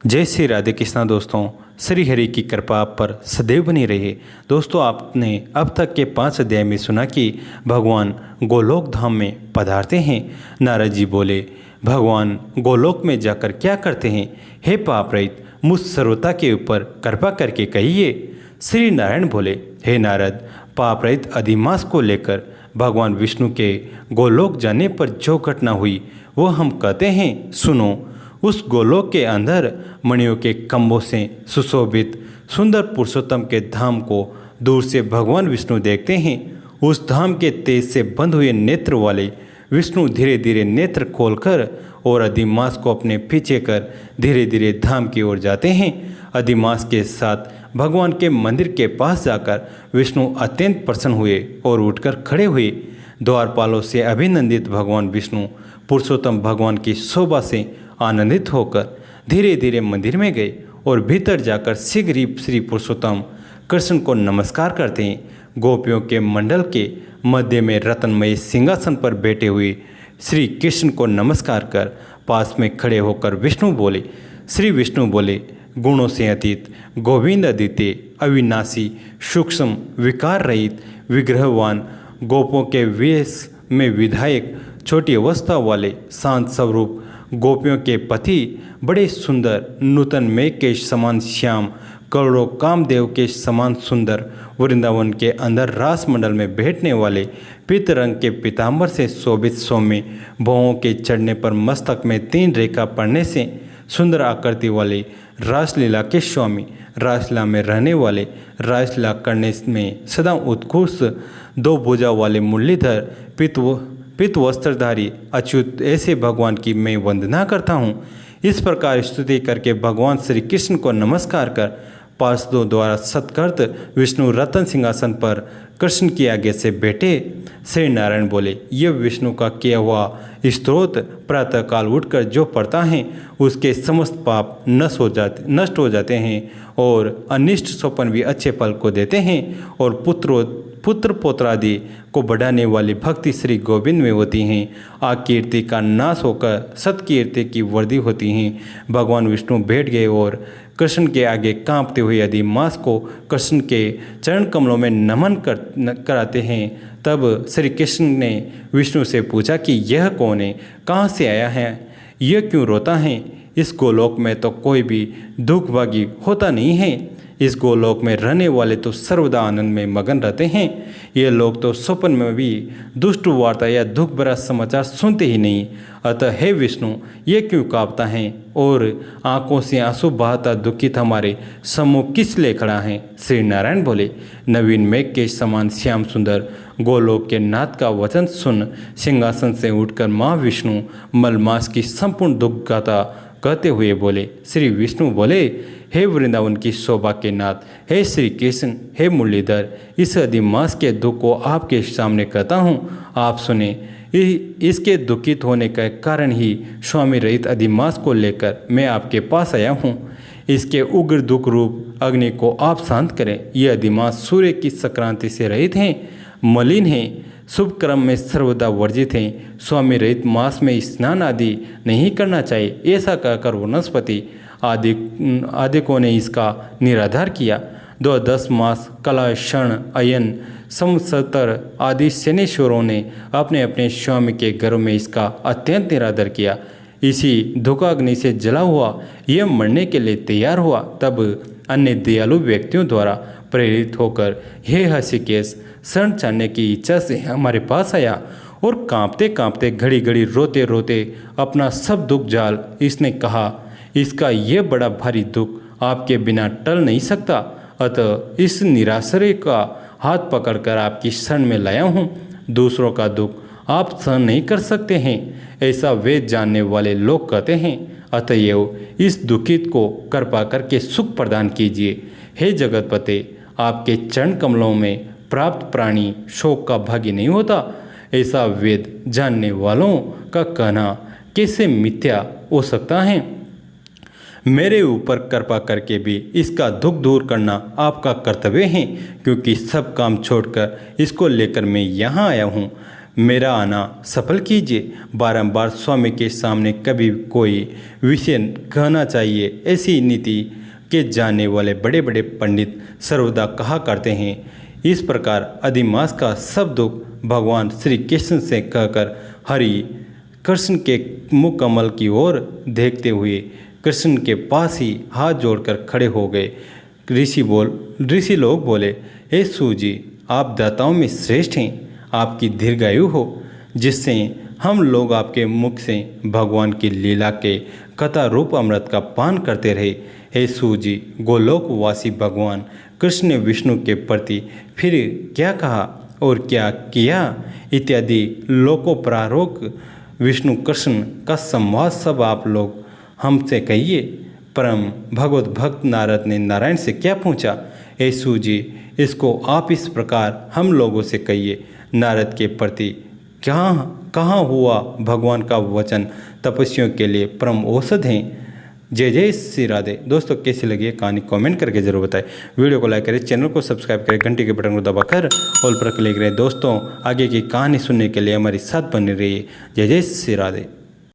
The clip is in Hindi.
जय श्री राधे कृष्णा दोस्तों। श्री हरि की कृपा आप पर सदैव बनी रहे। दोस्तों, आपने अब तक के 5 अध्याय में सुना कि भगवान गोलोक धाम में पधारते हैं। नारद जी बोले, भगवान गोलोक में जाकर क्या करते हैं? हे पाप रहित, मुझ सर्वता के ऊपर कृपा करके कहिए। श्री नारायण बोले, हे नारद, पाप रहित अधिमास को लेकर भगवान विष्णु के गोलोक जाने पर जो घटना हुई वो हम कहते हैं, सुनो। उस गोलोक के अंदर मणियों के खंभों से सुशोभित सुंदर पुरुषोत्तम के धाम को दूर से भगवान विष्णु देखते हैं। उस धाम के तेज से बंद हुए नेत्र वाले विष्णु धीरे धीरे नेत्र खोलकर और अधिमास को अपने पीछे कर धीरे धीरे धाम की ओर जाते हैं। अधिमास के साथ भगवान के मंदिर के पास जाकर विष्णु अत्यंत प्रसन्न हुए और उठकर खड़े हुए। द्वारपालों से अभिनंदित भगवान विष्णु पुरुषोत्तम भगवान की शोभा से आनंदित होकर धीरे धीरे मंदिर में गए और भीतर जाकर शीघ्र ही श्री पुरुषोत्तम कृष्ण को नमस्कार करते हैं। गोपियों के मंडल के मध्य में रत्नमय सिंहासन पर बैठे हुए श्री कृष्ण को नमस्कार कर पास में खड़े होकर विष्णु बोले, श्री विष्णु बोले, गुणों से अतीत, गोविंद अद्वितीय, अविनाशी, सूक्ष्म, विकार रहित, विग्रहवान, गोपों के वेश में विधायक, छोटी अवस्था वाले, शांत स्वरूप, गोपियों के पति, बड़े सुंदर, नूतन मेघ के समान श्याम, करोड़ों कामदेव के समान सुंदर, वृंदावन के अंदर रास मंडल में बैठने वाले, पीत रंग के पीताम्बर से शोभित सौम्य, भौहों के चढ़ने पर मस्तक में 3 रेखा पड़ने से सुंदर आकृति वाले, रासलीला के स्वामी, रासलीला में रहने वाले, रासलीला करने में सदा उत्कृष्ट, 2 भुजा वाले मुरलीधर, पित वस्त्रधारी अच्युत, ऐसे भगवान की मैं वंदना करता हूँ। इस प्रकार स्तुति करके भगवान श्री कृष्ण को नमस्कार कर पार्षदों द्वारा सत्कृत विष्णु रत्न सिंहासन पर कृष्ण की आगे से बैठे। श्री नारायण बोले, यह विष्णु का किया हुआ स्तोत्र प्रातःकाल उठकर जो पढ़ता है उसके समस्त पाप नष्ट हो जाते हैं और अनिष्ट स्वप्न भी अच्छे फल को देते हैं और पुत्र पौत्रादि को बढ़ाने वाली भक्ति श्री गोविंद में होती हैं। आकीर्ति का नाश होकर सत्कीर्ति की वृद्धि होती हैं। भगवान विष्णु बैठ गए और कृष्ण के आगे कांपते हुए अधिमास को कृष्ण के चरण कमलों में नमन कराते हैं। तब श्री कृष्ण ने विष्णु से पूछा कि यह कौन है, कहाँ से आया है, यह क्यों रोता है? इस गोलोक में तो कोई भी दुखभागी होता नहीं है। इस गोलोक में रहने वाले तो सर्वदा आनंद में मगन रहते हैं। ये लोग तो स्वप्न में भी दुष्ट वार्ता या दुख भरा समाचार सुनते ही नहीं। अतः हे विष्णु, ये क्यों कांपता है और आंखों से आंसू बहाता दुखित हमारे सम्मुख किस लिए खड़ा है? श्री नारायण बोले, नवीन मेघ के समान श्याम सुंदर गोलोक के नाथ का वचन सुन सिंहासन से उठकर माँ विष्णु मलमास की संपूर्ण दुख गाथा कहते हुए बोले। श्री विष्णु बोले, हे वृंदावन की शोभा के नाथ, हे श्री कृष्ण, हे मुरलीधर, इस अधिमास के दुख को आपके सामने कहता हूँ, आप सुने। इसके दुखित होने का कारण ही स्वामी रहित अधिमास को लेकर मैं आपके पास आया हूँ। इसके उग्र दुख रूप अग्नि को आप शांत करें। ये अधिमास सूर्य की संक्रांति से रहित हैं, मलिन हैं, शुभ कर्म में सर्वदा वर्जित हैं। स्वामी रहित मास में स्नान आदि नहीं करना चाहिए। ऐसा कहकर वनस्पति आदिकों ने इसका निराधार किया। 10 मास कला, क्षण, अयन, संवत्सर आदि शनेश्वरों ने अपने अपने स्वामी के घरों में इसका अत्यंत निरादर किया। इसी धोखाग्नि से जला हुआ यह मरने के लिए तैयार हुआ। तब अन्य दयालु व्यक्तियों द्वारा प्रेरित होकर हे हृषिकेश शरण चाहने की इच्छा से हमारे पास आया और कांपते कांपते घड़ी घड़ी रोते रोते अपना सब दुख जाल इसने कहा, इसका यह बड़ा भारी दुख आपके बिना टल नहीं सकता। अतः इस निराश्रय का हाथ पकड़कर आपकी शरण में लाया हूँ। दूसरों का दुख आप सहन नहीं कर सकते हैं, ऐसा वेद जानने वाले लोग कहते हैं। अतएव इस दुखित को कृपा करके सुख प्रदान कीजिए। हे जगतपते, आपके चरण कमलों में प्राप्त प्राणी शोक का भागी नहीं होता। ऐसा वेद जानने वालों का कहना कैसे मिथ्या हो सकता है? मेरे ऊपर कृपा करके भी इसका दुख दूर करना आपका कर्तव्य है, क्योंकि सब काम छोड़कर इसको लेकर मैं यहाँ आया हूँ। मेरा आना सफल कीजिए। बारंबार स्वामी के सामने कभी कोई विषय कहना चाहिए, ऐसी नीति के जानने वाले बड़े बड़े पंडित सर्वदा कहा करते हैं। इस प्रकार अधिमास का सब दुख भगवान श्री कृष्ण से कहकर हरि कृष्ण के मुख कमल की ओर देखते हुए कृष्ण के पास ही हाथ जोड़कर खड़े हो गए। ऋषि लोग बोले, हे सूत जी, आप दाताओं में श्रेष्ठ हैं, आपकी दीर्घायु हो, जिससे हम लोग आपके मुख से भगवान की लीला के कथा रूप अमृत का पान करते रहे। हे सूत जी, गोलोकवासी भगवान कृष्ण ने विष्णु के प्रति फिर क्या कहा और क्या किया इत्यादि लोकोपरारोक विष्णु कृष्ण का संवाद सब आप लोग हमसे कहिए। परम भगवत भक्त नारद ने नारायण से क्या पूछा? हे सूत जी, इसको आप इस प्रकार हम लोगों से कहिए। नारद के प्रति कहाँ हुआ भगवान का वचन तपस्वियों के लिए परम औषध हैं। जय जय श्री राधे। दोस्तों, कैसी लगी है कहानी कमेंट करके जरूर बताएं। वीडियो को लाइक करें, चैनल को सब्सक्राइब करें, घंटी के बटन को दबाकर ऑल पर क्लिक करें। दोस्तों, आगे की कहानी सुनने के लिए हमारे साथ बने रहिए। जय जय श्री राधे।